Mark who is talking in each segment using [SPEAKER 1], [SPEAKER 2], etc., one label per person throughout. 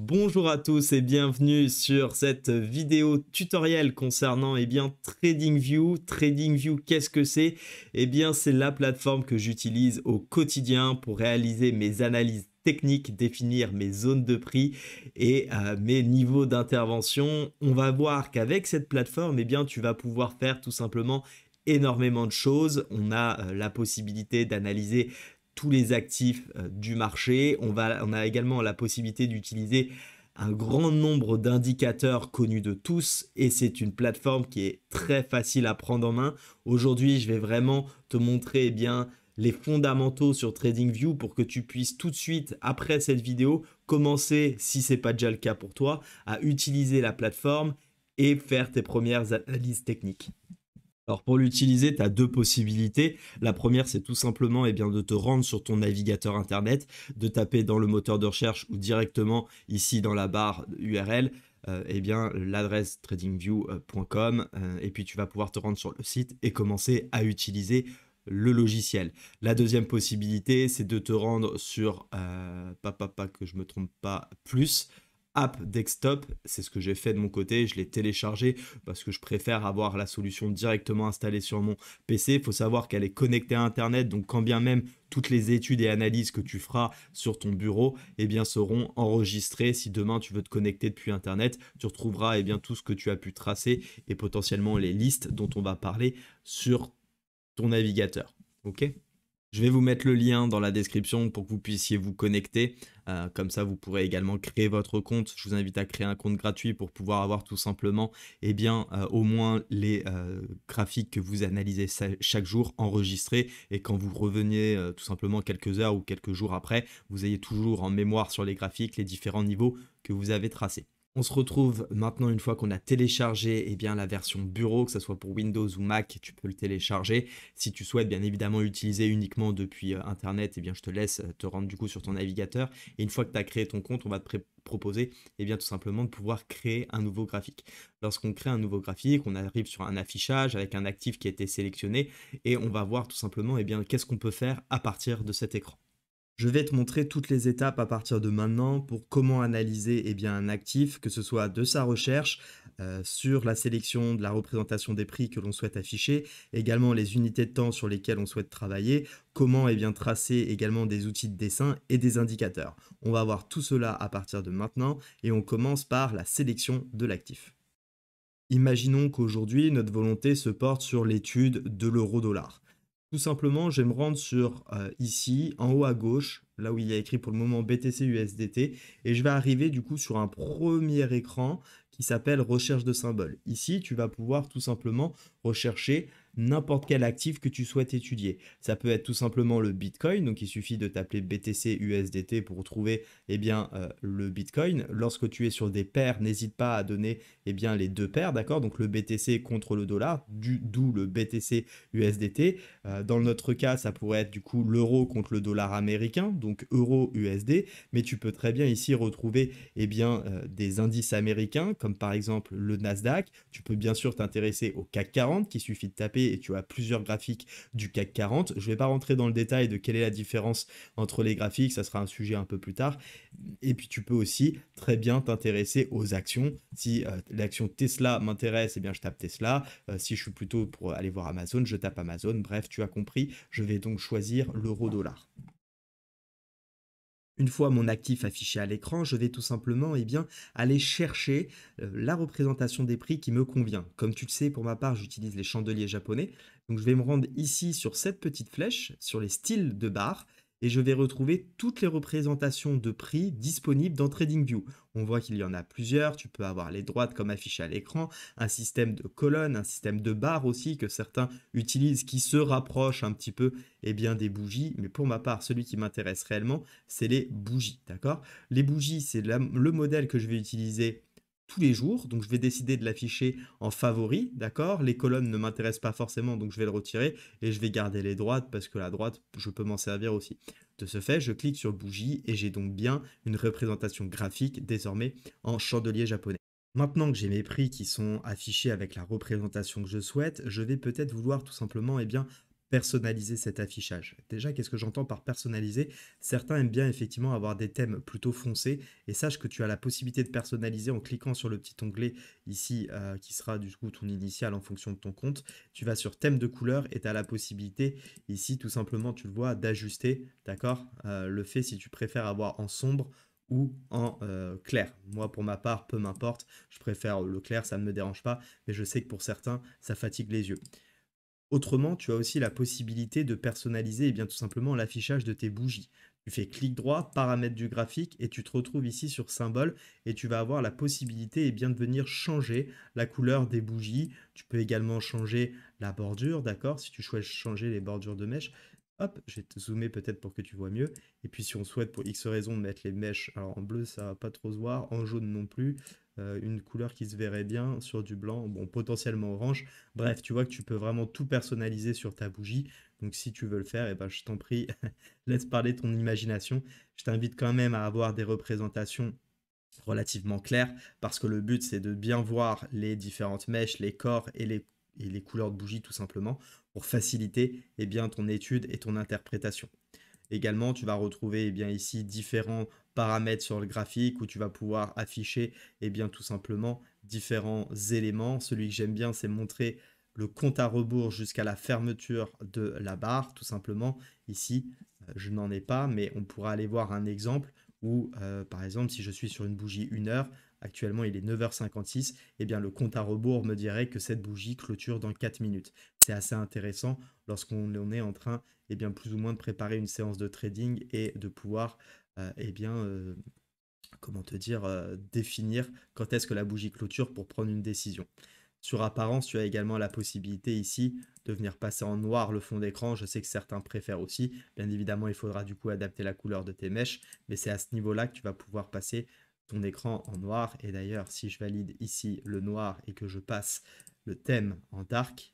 [SPEAKER 1] Bonjour à tous et bienvenue sur cette vidéo tutoriel concernant TradingView. TradingView, qu'est-ce que c'est? C'est la plateforme que j'utilise au quotidien pour réaliser mes analyses techniques, définir mes zones de prix et mes niveaux d'intervention. On va voir qu'avec cette plateforme, tu vas pouvoir faire tout simplement énormément de choses. On a la possibilité d'analyser tous les actifs du marché. On a également la possibilité d'utiliser un grand nombre d'indicateurs connus de tous et c'est une plateforme qui est très facile à prendre en main. Aujourd'hui, je vais vraiment te montrer les fondamentaux sur TradingView pour que tu puisses tout de suite, après cette vidéo, commencer, si ce n'est pas déjà le cas pour toi, à utiliser la plateforme et faire tes premières analyses techniques. Alors pour l'utiliser, tu as deux possibilités. La première, c'est tout simplement de te rendre sur ton navigateur internet, de taper dans le moteur de recherche ou directement ici dans la barre URL l'adresse tradingview.com et puis tu vas pouvoir te rendre sur le site et commencer à utiliser le logiciel. La deuxième possibilité, c'est de te rendre sur que je me trompe pas, plus App Desktop. C'est ce que j'ai fait de mon côté, je l'ai téléchargé parce que je préfère avoir la solution directement installée sur mon PC. Il faut savoir qu'elle est connectée à Internet, donc quand bien même toutes les études et analyses que tu feras sur ton bureau seront enregistrées. Si demain tu veux te connecter depuis Internet, tu retrouveras tout ce que tu as pu tracer et potentiellement les listes dont on va parler sur ton navigateur. Ok ? Je vais vous mettre le lien dans la description pour que vous puissiez vous connecter. Comme ça, vous pourrez également créer votre compte. Je vous invite à créer un compte gratuit pour pouvoir avoir tout simplement au moins les graphiques que vous analysez chaque jour enregistrés. Et quand vous reveniez tout simplement quelques heures ou quelques jours après, vous ayez toujours en mémoire sur les graphiques les différents niveaux que vous avez tracés. On se retrouve maintenant une fois qu'on a téléchargé la version bureau, que ce soit pour Windows ou Mac, tu peux le télécharger. Si tu souhaites bien évidemment l'utiliser uniquement depuis Internet, je te laisse te rendre du coup sur ton navigateur. Et une fois que tu as créé ton compte, on va te proposer tout simplement de pouvoir créer un nouveau graphique. Lorsqu'on crée un nouveau graphique, on arrive sur un affichage avec un actif qui a été sélectionné et on va voir tout simplement qu'est-ce qu'on peut faire à partir de cet écran. Je vais te montrer toutes les étapes à partir de maintenant pour comment analyser un actif, que ce soit de sa recherche, sur la sélection de la représentation des prix que l'on souhaite afficher, également les unités de temps sur lesquelles on souhaite travailler, comment tracer également des outils de dessin et des indicateurs. On va voir tout cela à partir de maintenant et on commence par la sélection de l'actif. Imaginons qu'aujourd'hui, notre volonté se porte sur l'étude de l'euro-dollar. Tout simplement, je vais me rendre sur ici, en haut à gauche, là où il y a écrit pour le moment BTC USDT, et je vais arriver du coup sur un premier écran qui s'appelle recherche de symboles. Ici, tu vas pouvoir tout simplement rechercher n'importe quel actif que tu souhaites étudier. Ça peut être tout simplement le Bitcoin, donc il suffit de t'appeler BTC USDT pour trouver le Bitcoin. Lorsque tu es sur des paires, n'hésite pas à donner les deux paires, d'accord? Donc le BTC contre le dollar, d'où le BTC USDT. Dans notre cas, ça pourrait être du coup l'euro contre le dollar américain, donc euro USD, mais tu peux très bien ici retrouver des indices américains, comme par exemple le Nasdaq. Tu peux bien sûr t'intéresser au CAC 40, qu'il suffit de taper et tu as plusieurs graphiques du CAC 40. Je ne vais pas rentrer dans le détail de quelle est la différence entre les graphiques, ça sera un sujet un peu plus tard. Et puis tu peux aussi très bien t'intéresser aux actions. Si l'action Tesla m'intéresse, je tape Tesla. Si je suis plutôt pour aller voir Amazon, je tape Amazon. Bref, tu as compris, je vais donc choisir l'euro-dollar. Une fois mon actif affiché à l'écran, je vais tout simplement aller chercher la représentation des prix qui me convient. Comme tu le sais, pour ma part, j'utilise les chandeliers japonais. Donc je vais me rendre ici sur cette petite flèche, sur les styles de barres, et je vais retrouver toutes les représentations de prix disponibles dans TradingView. On voit qu'il y en a plusieurs, tu peux avoir les droites comme affichées à l'écran, un système de colonnes, un système de barres aussi que certains utilisent qui se rapproche un petit peu des bougies, mais pour ma part, celui qui m'intéresse réellement, c'est les bougies, d'accord? Les bougies, c'est le modèle que je vais utiliser tous les jours, donc je vais décider de l'afficher en favori, d'accord? Les colonnes ne m'intéressent pas forcément, donc je vais le retirer et je vais garder les droites parce que la droite, je peux m'en servir aussi. De ce fait, je clique sur bougie et j'ai donc bien une représentation graphique désormais en chandelier japonais. Maintenant que j'ai mes prix qui sont affichés avec la représentation que je souhaite, je vais peut-être vouloir tout simplement
[SPEAKER 2] personnaliser cet affichage. Déjà, qu'est-ce que j'entends par personnaliser? Certains aiment bien effectivement avoir des thèmes plutôt foncés et sache que tu as la possibilité de personnaliser en cliquant sur le petit onglet ici qui sera du coup ton initial en fonction de ton compte. Tu vas sur thème de couleur et tu as la possibilité ici tout simplement, tu le vois, d'ajuster, d'accord, le fait si tu préfères avoir en sombre ou en clair. Moi, pour ma part, peu m'importe, je préfère le clair, ça ne me dérange pas, mais je sais que pour certains, ça fatigue les yeux. Autrement, tu as aussi la possibilité de personnaliser bien tout simplement l'affichage de tes bougies. Tu fais clic droit, paramètres du graphique et tu te retrouves ici sur symbole et tu vas avoir la possibilité bien, de venir changer la couleur des bougies. Tu peux également changer la bordure, d'accord? Si tu souhaites changer les bordures de mèches, hop, je vais te zoomer peut-être pour que tu vois mieux. Et puis si on souhaite pour X raison mettre les mèches, alors en bleu ça va pas trop se voir, en jaune non plus, une couleur qui se verrait bien sur du blanc, bon potentiellement orange. Bref, tu vois que tu peux vraiment tout personnaliser sur ta bougie. Donc si tu veux le faire, eh ben, je t'en prie, laisse parler ton imagination. Je t'invite quand même à avoir des représentations relativement claires parce que le but c'est de bien voir les différentes mèches, les corps et les couleurs de bougie tout simplement pour faciliter bien, ton étude et ton interprétation. Également, tu vas retrouver bien, ici différents paramètres sur le graphique où tu vas pouvoir afficher bien, tout simplement différents éléments. Celui que j'aime bien, c'est montrer le compte à rebours jusqu'à la fermeture de la barre, tout simplement. Ici, je n'en ai pas, mais on pourra aller voir un exemple où, par exemple, si je suis sur une bougie 1 heure, actuellement il est 9h56, et bien le compte à rebours me dirait que cette bougie clôture dans 4 minutes. C'est assez intéressant lorsqu'on est en train bien, plus ou moins de préparer une séance de trading et de pouvoir, comment te dire, définir quand est-ce que la bougie clôture pour prendre une décision. Sur apparence, tu as également la possibilité ici de venir passer en noir le fond d'écran. Je sais que certains préfèrent aussi. Bien évidemment, il faudra du coup adapter la couleur de tes mèches, mais c'est à ce niveau-là que tu vas pouvoir passer ton écran en noir. Et d'ailleurs, si je valide ici le noir et que je passe le thème en dark,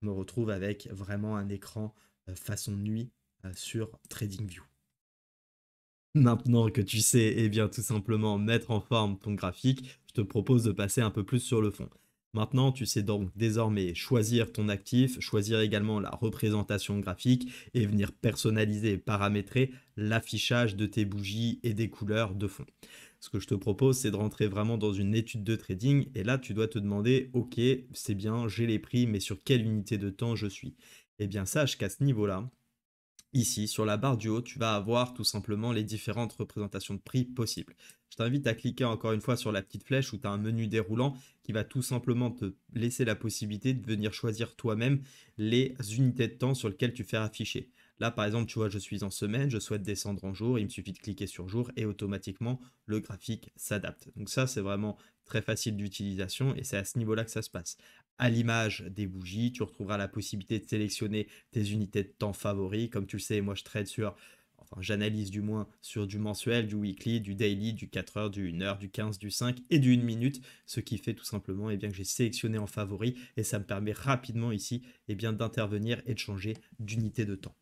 [SPEAKER 2] je me retrouve avec vraiment un écran façon nuit sur TradingView.
[SPEAKER 1] Maintenant que tu sais, bien, tout simplement mettre en forme ton graphique, je te propose de passer un peu plus sur le fond. Maintenant, tu sais donc désormais choisir ton actif, choisir également la représentation graphique et venir personnaliser et paramétrer l'affichage de tes bougies et des couleurs de fond. Ce que je te propose, c'est de rentrer vraiment dans une étude de trading et là, tu dois te demander, ok, c'est bien, j'ai les prix, mais sur quelle unité de temps je suis? Eh bien, sache qu'à ce niveau-là, ici, sur la barre du haut, tu vas avoir tout simplement les différentes représentations de prix possibles. Je t'invite à cliquer encore une fois sur la petite flèche où tu as un menu déroulant qui va tout simplement te laisser la possibilité de venir choisir toi-même les unités de temps sur lesquelles tu fais afficher. Là, par exemple, tu vois, je suis en semaine, je souhaite descendre en jour, il me suffit de cliquer sur jour et automatiquement, le graphique s'adapte. Donc ça, c'est vraiment très facile d'utilisation et c'est à ce niveau-là que ça se passe. À l'image des bougies, tu retrouveras la possibilité de sélectionner tes unités de temps favoris. Comme tu le sais, moi je trade sur, enfin j'analyse du moins sur du mensuel, du weekly, du daily, du 4 heures, du 1 heure, du 15, du 5 et du 1 minute. Ce qui fait tout simplement bien, que j'ai sélectionné en favori et ça me permet rapidement ici bien, d'intervenir et de changer d'unité de temps.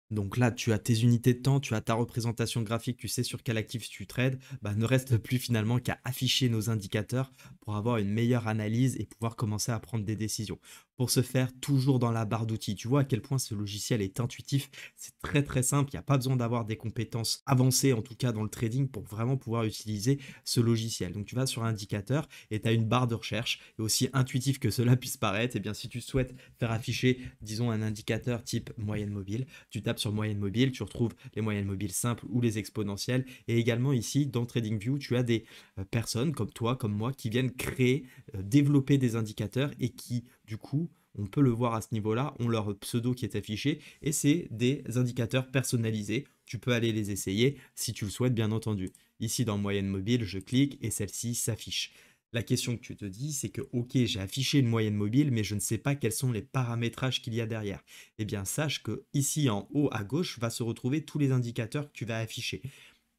[SPEAKER 1] Donc là, tu as tes unités de temps, tu as ta représentation graphique, tu sais sur quel actif tu trades, bah, ne reste plus finalement qu'à afficher nos indicateurs pour avoir une meilleure analyse et pouvoir commencer à prendre des décisions. Pour ce faire, toujours dans la barre d'outils, tu vois à quel point ce logiciel est intuitif, c'est très très simple, il n'y a pas besoin d'avoir des compétences avancées en tout cas dans le trading pour vraiment pouvoir utiliser ce logiciel. Donc tu vas sur indicateur et tu as une barre de recherche et aussi intuitif que cela puisse paraître, et bien si tu souhaites faire afficher disons un indicateur type moyenne mobile, tu tapes sur moyenne mobile, tu retrouves les moyennes mobiles simples ou les exponentielles. Et également ici, dans TradingView, tu as des personnes comme toi, comme moi, qui viennent créer, développer des indicateurs et qui, du coup, on peut le voir à ce niveau-là, ont leur pseudo qui est affiché et c'est des indicateurs personnalisés. Tu peux aller les essayer si tu le souhaites, bien entendu. Ici, dans moyenne mobile, je clique et celle-ci s'affiche. La question que tu te dis, c'est que, ok, j'ai affiché une moyenne mobile, mais je ne sais pas quels sont les paramétrages qu'il y a derrière. Eh bien, sache que ici en haut à gauche va se retrouver tous les indicateurs que tu vas afficher.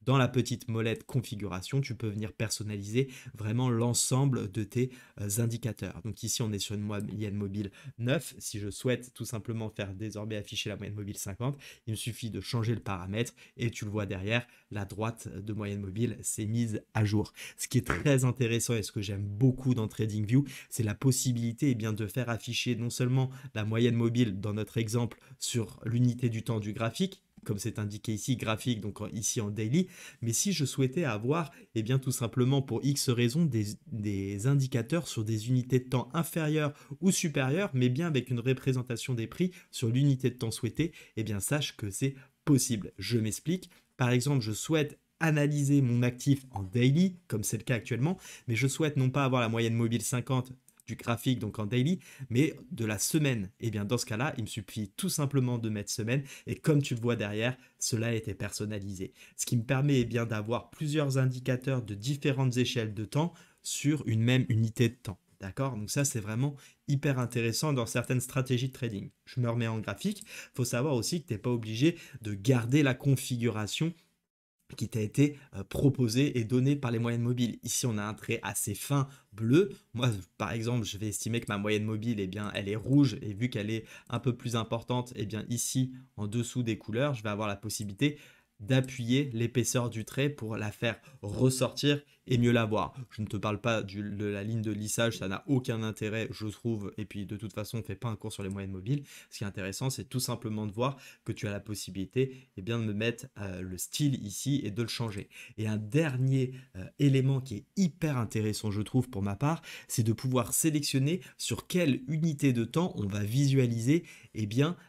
[SPEAKER 1] dans la petite molette configuration, tu peux venir personnaliser vraiment l'ensemble de tes indicateurs. Donc ici, on est sur une moyenne mobile 9. Si je souhaite tout simplement faire désormais afficher la moyenne mobile 50, il me suffit de changer le paramètre et tu le vois derrière, la droite de moyenne mobile s'est mise à jour. Ce qui est très intéressant et ce que j'aime beaucoup dans TradingView, c'est la possibilité de faire afficher non seulement la moyenne mobile dans notre exemple sur l'unité du temps du graphique, comme c'est indiqué ici, graphique, donc ici en daily, mais si je souhaitais avoir, tout simplement pour X raisons, des indicateurs sur des unités de temps inférieures ou supérieures, mais bien avec une représentation des prix sur l'unité de temps souhaitée, sache que c'est possible. Je m'explique. Par exemple, je souhaite analyser mon actif en daily, comme c'est le cas actuellement, mais je souhaite non pas avoir la moyenne mobile 50 du graphique, donc en daily, mais de la semaine. Dans ce cas-là, il me suffit tout simplement de mettre semaine, et comme tu le vois derrière, cela a été personnalisé. Ce qui me permet d'avoir plusieurs indicateurs de différentes échelles de temps sur une même unité de temps. D'accord? Donc ça, c'est vraiment hyper intéressant dans certaines stratégies de trading. Je me remets en graphique. Il faut savoir aussi que tu n'es pas obligé de garder la configuration qui t'a été proposé et donné par les moyennes mobiles. Ici, on a un trait assez fin bleu. Moi, par exemple, je vais estimer que ma moyenne mobile, elle est rouge, et vu qu'elle est un peu plus importante, ici, en dessous des couleurs, je vais avoir la possibilité d'appuyer l'épaisseur du trait pour la faire ressortir et mieux la voir. Je ne te parle pas de la ligne de lissage, ça n'a aucun intérêt, je trouve, et puis de toute façon, on ne fait pas un cours sur les moyennes mobiles. Ce qui est intéressant, c'est tout simplement de voir que tu as la possibilité de me mettre le style ici et de le changer. Et un dernier élément qui est hyper intéressant, je trouve, pour ma part, c'est de pouvoir sélectionner sur quelle unité de temps on va visualiser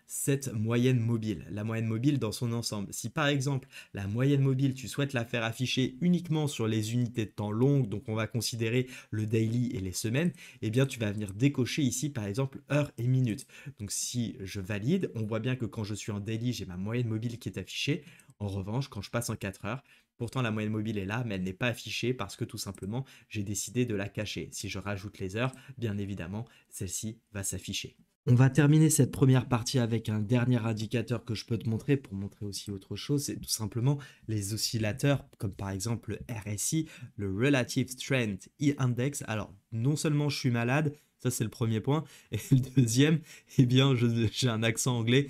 [SPEAKER 1] cette moyenne mobile, la moyenne mobile dans son ensemble. Si par exemple, la moyenne mobile, tu souhaites la faire afficher uniquement sur les unités de temps longues, donc on va considérer le daily et les semaines, tu vas venir décocher ici par exemple heures et minutes. Donc si je valide, on voit bien que quand je suis en daily, j'ai ma moyenne mobile qui est affichée. En revanche, quand je passe en 4 heures, pourtant la moyenne mobile est là, mais elle n'est pas affichée parce que tout simplement, j'ai décidé de la cacher. Si je rajoute les heures, bien évidemment, celle-ci va s'afficher. On va terminer cette première partie avec un dernier indicateur que je peux te montrer pour montrer aussi autre chose, c'est tout simplement les oscillateurs comme par exemple le RSI, le Relative Strength Index. Alors non seulement je suis malade, ça c'est le premier point, et le deuxième, j'ai un accent anglais,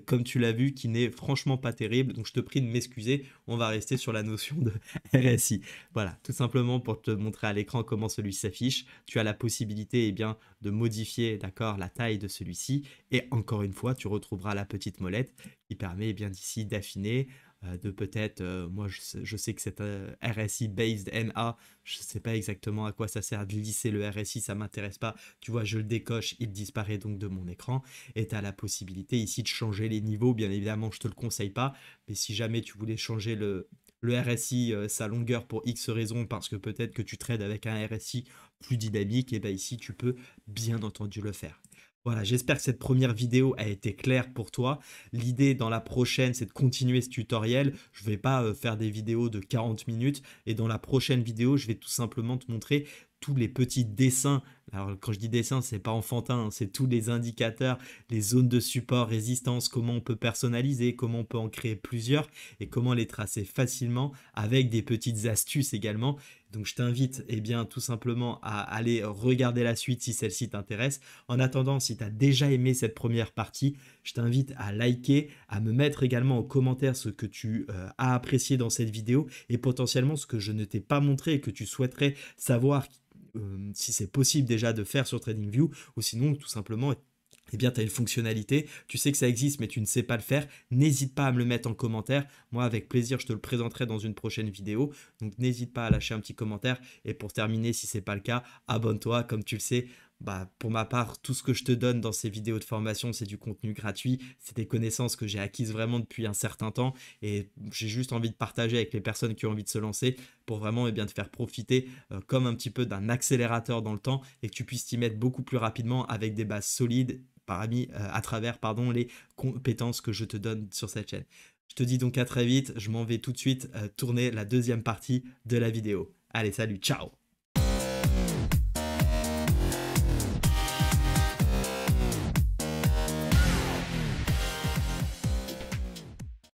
[SPEAKER 1] comme tu l'as vu, qui n'est franchement pas terrible, donc je te prie de m'excuser, on va rester sur la notion de RSI. Voilà, tout simplement pour te montrer à l'écran comment celui s'affiche, tu as la possibilité de modifier la taille de celui-ci, et encore une fois, tu retrouveras la petite molette qui permet d'ici d'affiner, de peut-être, moi je sais que c'est RSI based NA, je ne sais pas exactement à quoi ça sert de lisser le RSI, ça ne m'intéresse pas, tu vois, je le décoche, il disparaît donc de mon écran, et tu as la possibilité ici de changer les niveaux, bien évidemment je ne te le conseille pas, mais si jamais tu voulais changer le RSI, sa longueur pour X raisons, parce que peut-être que tu trades avec un RSI plus dynamique, et ici tu peux bien entendu le faire. Voilà, j'espère que cette première vidéo a été claire pour toi. L'idée dans la prochaine, c'est de continuer ce tutoriel. Je ne vais pas faire des vidéos de 40 minutes. Et dans la prochaine vidéo, je vais tout simplement te montrer tous les petits dessins. Alors quand je dis dessin, c'est pas enfantin, hein, c'est tous les indicateurs, les zones de support, résistance, comment on peut personnaliser, comment on peut en créer plusieurs et comment les tracer facilement avec des petites astuces également. Donc je t'invite tout simplement à aller regarder la suite si celle-ci t'intéresse. En attendant, si tu as déjà aimé cette première partie, je t'invite à liker, à me mettre également en commentaire ce que tu as apprécié dans cette vidéo et potentiellement ce que je ne t'ai pas montré et que tu souhaiterais savoir si c'est possible déjà de faire sur TradingView, ou sinon tout simplement tu as une fonctionnalité, tu sais que ça existe mais tu ne sais pas le faire, n'hésite pas à me le mettre en commentaire, moi avec plaisir je te le présenterai dans une prochaine vidéo, donc n'hésite pas à lâcher un petit commentaire, et pour terminer, si ce n'est pas le cas, abonne-toi, comme tu le sais. Pour ma part, tout ce que je te donne dans ces vidéos de formation, c'est du contenu gratuit, c'est des connaissances que j'ai acquises vraiment depuis un certain temps, et j'ai juste envie de partager avec les personnes qui ont envie de se lancer pour vraiment te faire profiter comme un petit peu d'un accélérateur dans le temps, et que tu puisses t'y mettre beaucoup plus rapidement avec des bases solides à travers les compétences que je te donne sur cette chaîne. Je te dis donc à très vite, je m'en vais tout de suite tourner la deuxième partie de la vidéo. Allez, salut, ciao!